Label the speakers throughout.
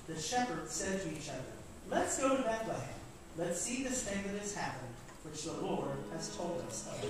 Speaker 1: the shepherds said to each other, "Let's go to Bethlehem. Let's see this thing that has happened, which the Lord has told us of."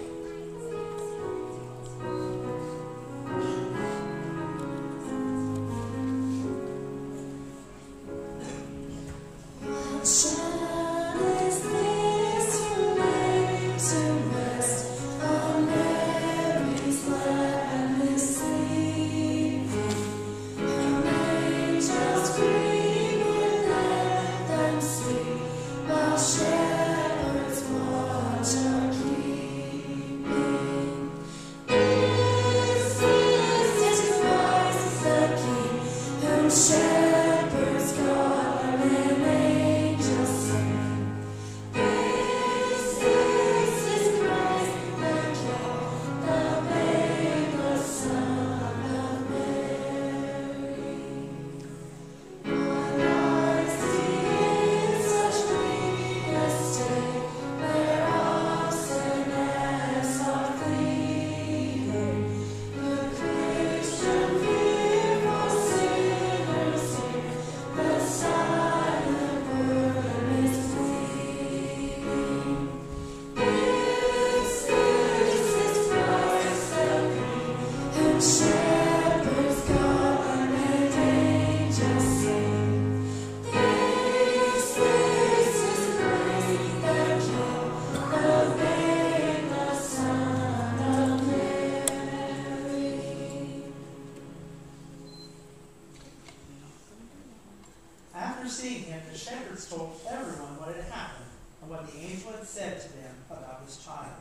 Speaker 1: After seeing him, the shepherds told everyone what had happened and what the angel had said to them about his child.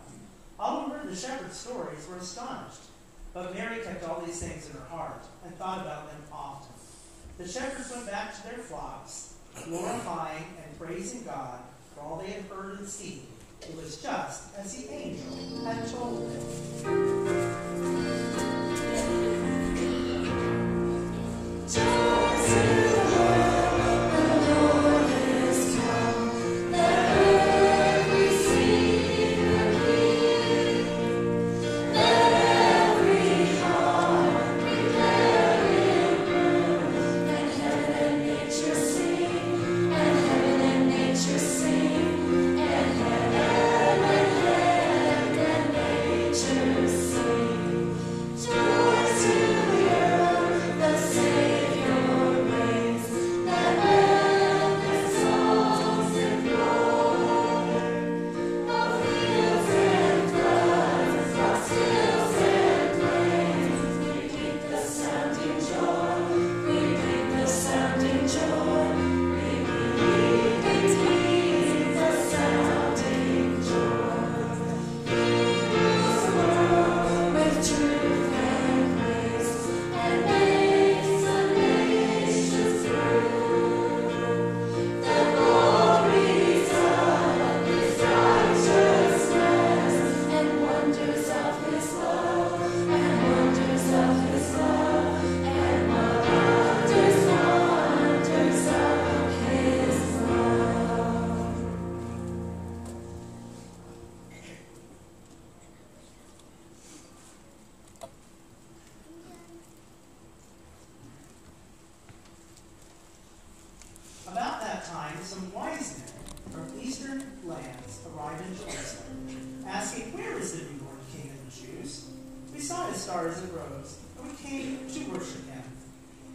Speaker 1: All who heard the shepherds' stories were astonished, but Mary kept all these things in her heart and thought about them often. The shepherds went back to their flocks, glorifying and praising God for all they had heard and seen. It was just as the angel had told them. Some wise men from eastern lands arrived in Jerusalem, asking, "Where is the newborn King of the Jews? We saw his star as it rose, and we came to worship him."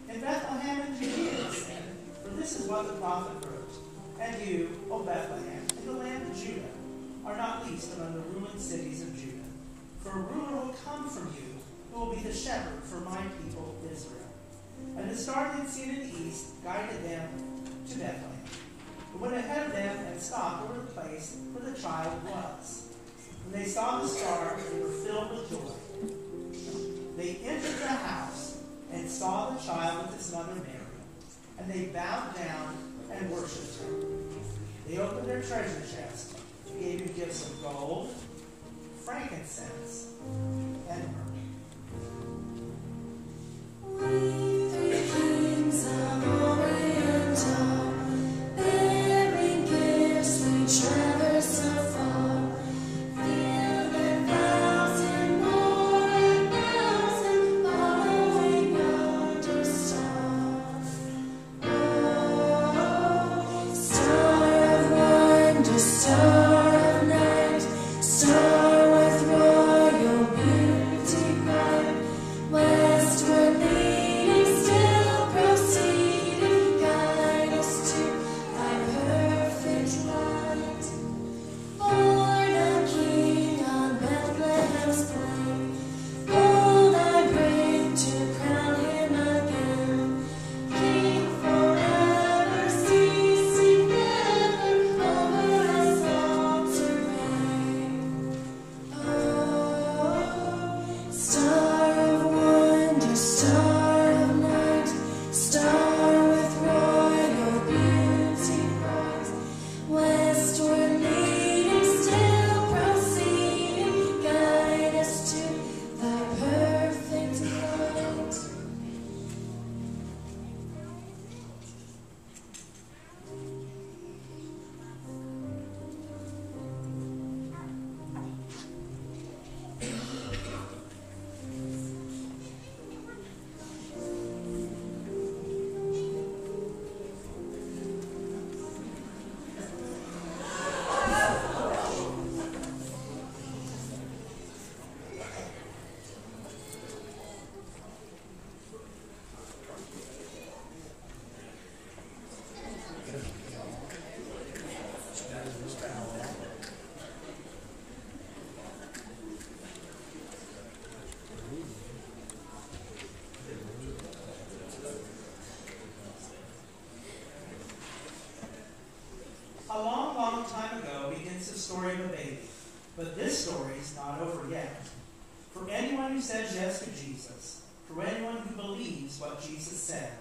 Speaker 1: "In Bethlehem in Judea," they said, "for this is what the prophet wrote. And you, O Bethlehem, in the land of Judah, are not least among the ruined cities of Judah. For a ruler will come from you, who will be the shepherd for my people Israel." And the star they had seen in the east guided them to Bethlehem. It went ahead of them and stopped over the place where the child was. When they saw the star, they were filled with joy. They entered the house and saw the child with his mother Mary, and they bowed down and worshipped him. They opened their treasure chest and gave him gifts of gold, frankincense, and myrrh.
Speaker 2: Oh
Speaker 1: time ago begins the story of a baby. But this story is not over yet. For anyone who says yes to Jesus, for anyone who believes what Jesus said,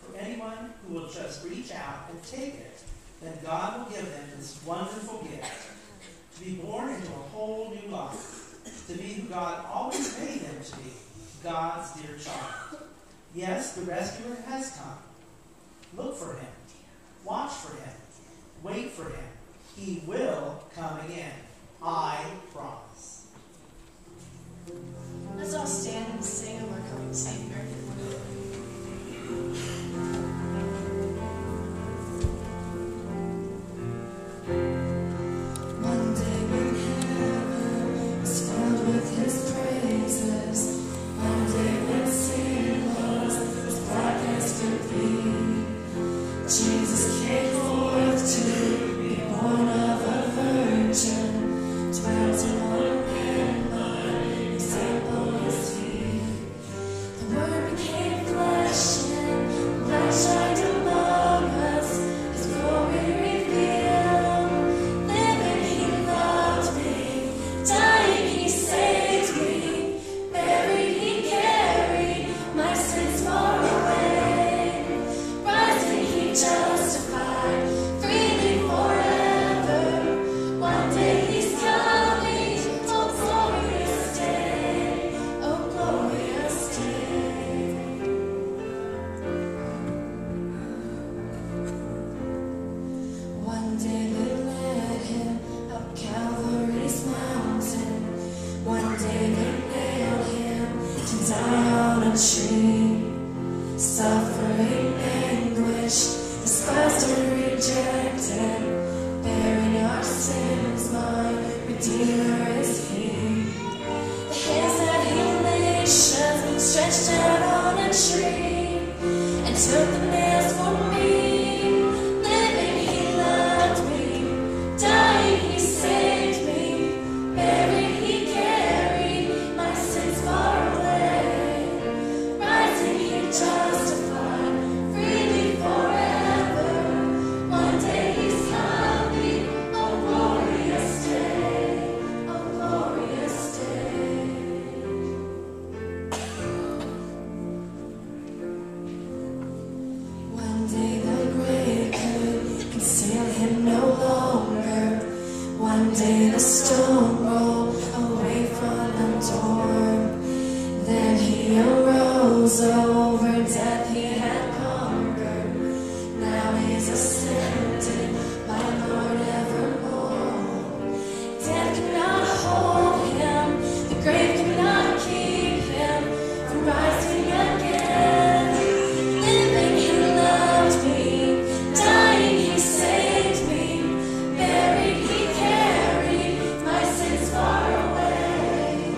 Speaker 1: for anyone who will just reach out and take it, then God will give them this wonderful gift, to be born into a whole new life, to be who God always made them to be, God's dear child. Yes, the rescuer has come. Look for him. Watch for him. Wait for him. He will come again. I promise.
Speaker 2: Let's all stand and sing of our coming Savior.
Speaker 3: One day when heaven was filled with his praises, one day when sin was as black as could be, Jesus came forth to be born of a virgin, dwelt among men by example his feet. The Word became flesh and light shined among us, his glory revealed. Living he loved me, dying he saved me, buried he carried my sins far away, rising he justified, freely forever. One day he's coming, oh glorious day, oh glorious day. One day they led him up Calvary's mountain. One day they nailed him to die on a tree. Suffering anguish, despised and rejected, bearing our sins, my Redeemer is he. The hands that heal nations stretched out on a tree, and took the nails for me. Living he loved me, dying he saved me, buried he carried my sins far away, rising he justified, freely forever. One day he's coming, oh glorious day, oh glorious day. One day the grave could conceal him no longer. One day the stone rolled away from the door. Then he arose, over death he had conquered. Now he's ascended, my Lord evermore. Death cannot hold him, the grave cannot keep him from rising again. Living he loved me, dying he saved me, buried he carried my sins far away,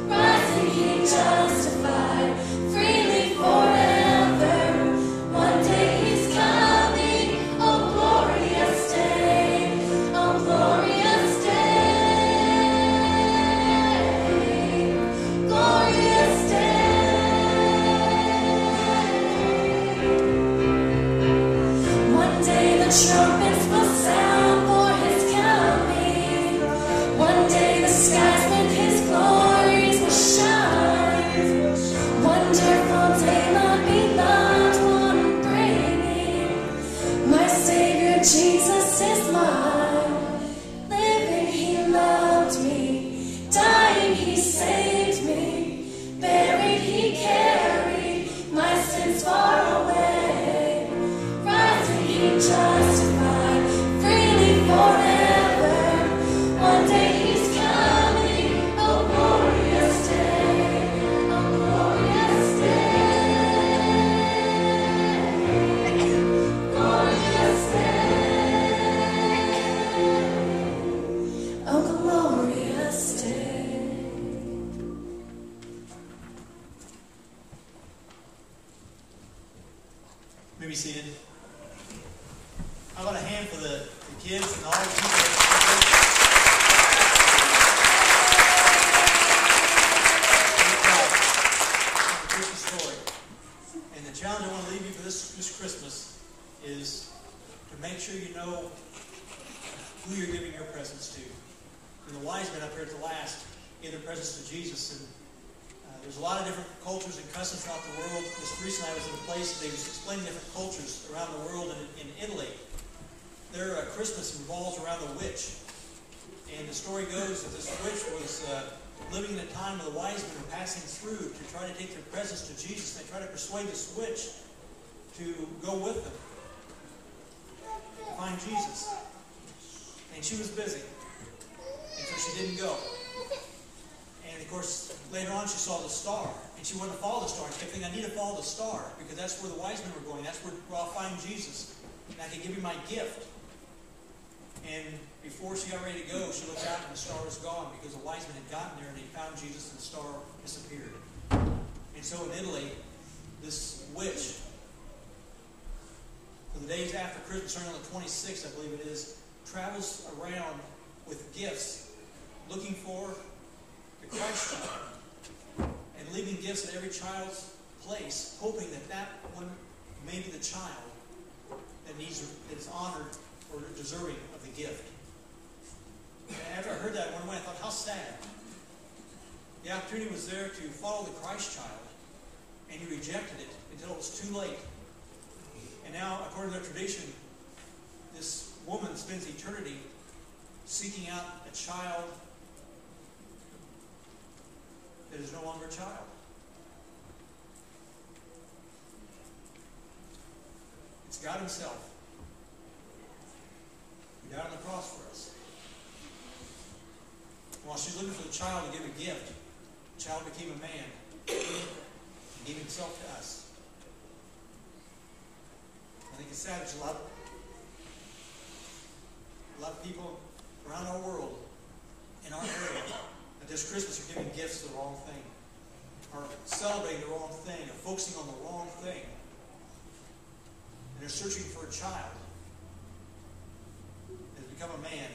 Speaker 3: rising he justified, freely forever. One day he's coming, oh glorious day, oh glorious day, glorious day. One day the trumpets will sound for his coming. One day the skies with his glories will shine. Wonderful day, my beloved one bringing. My Savior Jesus is mine. Living he loved me, dying he saved me, buried he carried my sins far away, rising he justified, freely forever. One day he's coming, oh glorious day, oh glorious day, glorious day, oh glorious day.
Speaker 4: May be seated. How about a hand for the kids and all the people? Christmas story. And the challenge I want to leave you for this Christmas is to make sure you know who you're giving your presents to. And the wise men up here at the last gave their presents to Jesus. And there's a lot of different cultures and customs throughout the world. Just recently I was in a place that they was explaining different cultures around the world. And in Italy, their Christmas revolves around the witch. And the story goes that this witch was living in a time where the wise men were passing through to try to take their presents to Jesus. They tried to persuade this witch to go with them to find Jesus. And she was busy. And so she didn't go. And of course, later on she saw the star. And she wanted to follow the star. She kept thinking, I need to follow the star, because that's where the wise men were going. That's where I'll find Jesus. And I can give you my gift. And before she got ready to go, she looked out and the star was gone, because the wise men had gotten there and they found Jesus and the star disappeared. And so in Italy, this witch, for the days after Christmas, starting on the 26th, I believe it is, travels around with gifts, looking for the Christ child, and leaving gifts at every child's place, hoping that that one may be the child that is honored or deserving of the gift. And after I heard that one way, I thought, how sad. The opportunity was there to follow the Christ child, and you rejected it until it was too late. And now, according to their tradition, this woman spends eternity seeking out a child that is no longer a child. It's God Himself who died on the cross for us. And while she's looking for the child to give a gift, the child became a man and gave Himself to us. I think it's sad there's a lot of people around our world, in our area, that this Christmas are giving gifts to the wrong thing, are celebrating the wrong thing, are focusing on the wrong thing. And they're searching for a child that has become a man